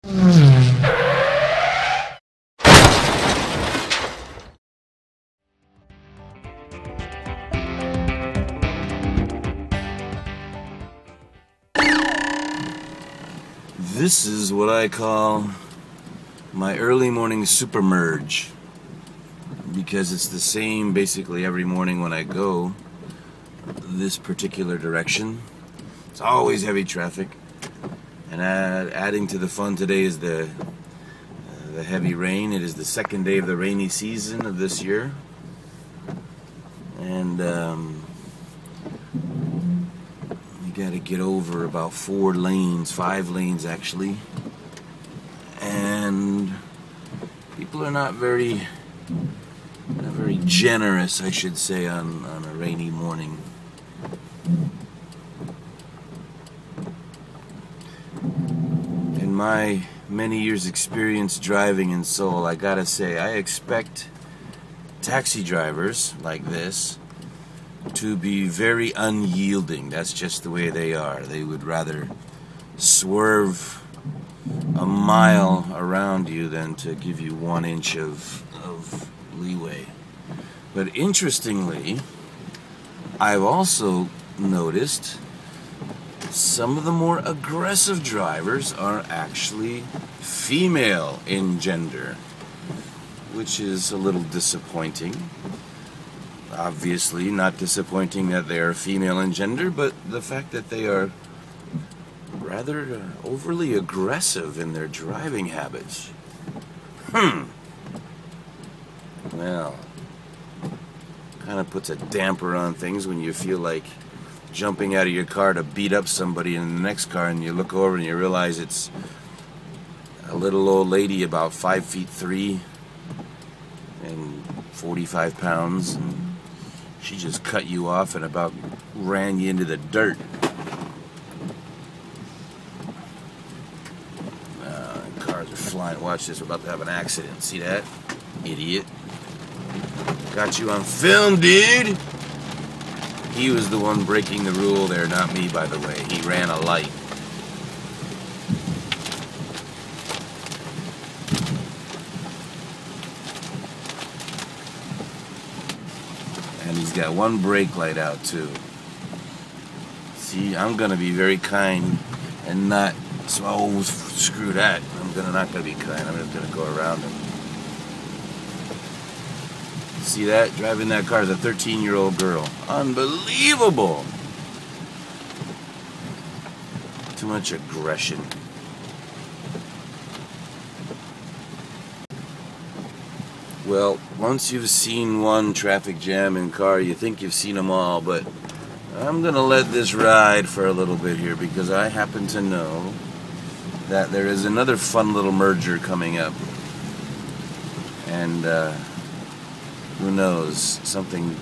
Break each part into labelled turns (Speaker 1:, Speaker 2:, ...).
Speaker 1: This is what I call my early morning super merge, because it's the same basically every morning when I go this particular direction. It's always heavy traffic, and adding to the fun today is the heavy rain. It is the second day of the rainy season of this year, and got to get over about 5 lanes actually, and people are not very generous, I should say, on a rainy morning. In my many years experience driving in Seoul, I gotta say, I expect taxi drivers like this to be very unyielding. That's just the way they are. They would rather swerve a mile around you than to give you 1 inch of leeway. But interestingly, I've also noticed some of the more aggressive drivers are actually female in gender, which is a little disappointing. Obviously not disappointing that they are female in gender, but the fact that they are rather overly aggressive in their driving habits. Well, kind of puts a damper on things when you feel like jumping out of your car to beat up somebody in the next car, and you look over and you realize it's a little old lady about 5'3" and 45 pounds, and she just cut you off and about ran you into the dirt. Cars are flying. Watch this. We're about to have an accident. See that? Idiot. Got you on film, dude. He was the one breaking the rule there, not me, by the way. He ran a light. And he's got one brake light out too. See, I'm gonna be very kind and not. Oh, screw that! Not gonna be kind. I'm just gonna go around him. See that? Driving that car is a 13-year-old girl. Unbelievable! Too much aggression. Well, once you've seen one traffic jam in car, you think you've seen them all, but I'm going to let this ride for a little bit here, because I happen to know that there is another fun little merger coming up. And who knows, something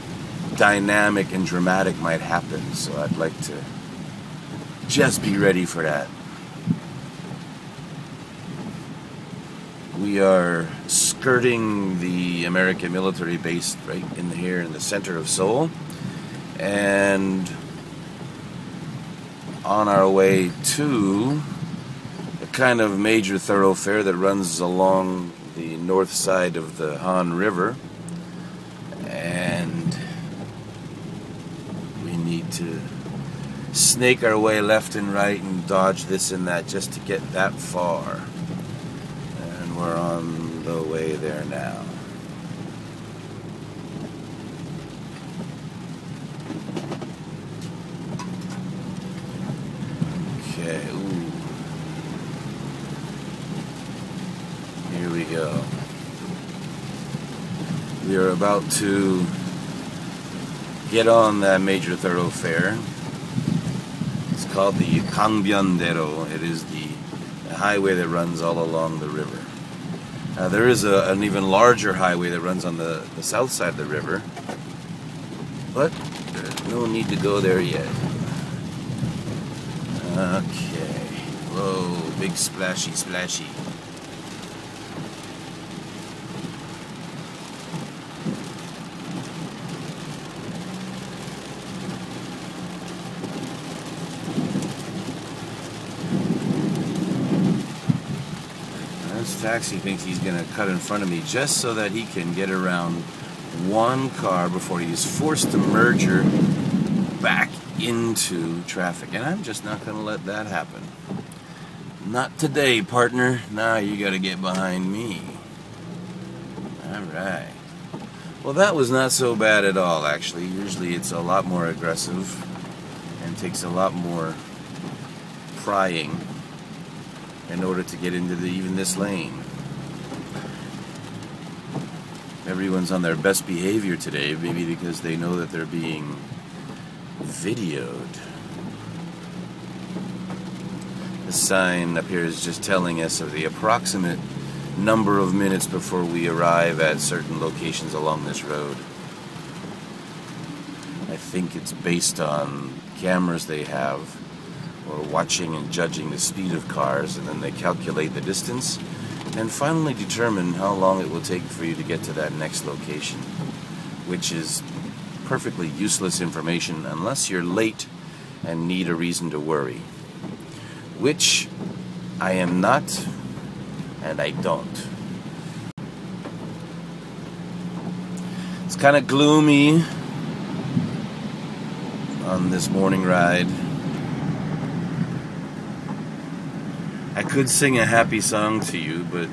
Speaker 1: dynamic and dramatic might happen, so I'd like to just be ready for that. We are skirting the American military base right in here in the center of Seoul, and on our way to a kind of major thoroughfare that runs along the north side of the Han River, and we need to snake our way left and right and dodge this and that just to get that far. We're on the way there now. Okay, ooh. Here we go. We are about to get on that major thoroughfare. It's called the Gangbyeon-dero. It is the highway that runs all along the river. There is an even larger highway that runs on the south side of the river, but there's no need to go there yet. Okay. Whoa, big splashy, splashy. This taxi thinks he's going to cut in front of me just so that he can get around one car before he's forced to merger back into traffic. And I'm just not going to let that happen. Not today, partner. Now you got to get behind me. Alright. Well, that was not so bad at all, actually. Usually it's a lot more aggressive and takes a lot more prying in order to get into even this lane. Everyone's on their best behavior today, maybe because they know that they're being videoed. The sign up here is just telling us of the approximate number of minutes before we arrive at certain locations along this road. I think it's based on cameras they have, or watching and judging the speed of cars, and then they calculate the distance and finally determine how long it will take for you to get to that next location, which is perfectly useless information unless you're late and need a reason to worry, which I am not, and I don't. It's kind of gloomy on this morning ride. I could sing a happy song to you, but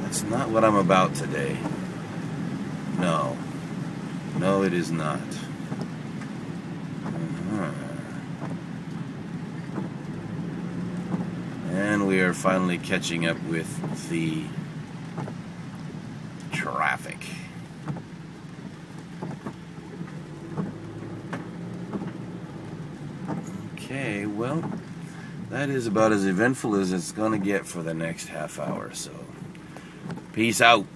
Speaker 1: that's not what I'm about today. No. No, it is not. And we are finally catching up with the traffic. Okay, well, that is about as eventful as it's going to get for the next half hour, so peace out.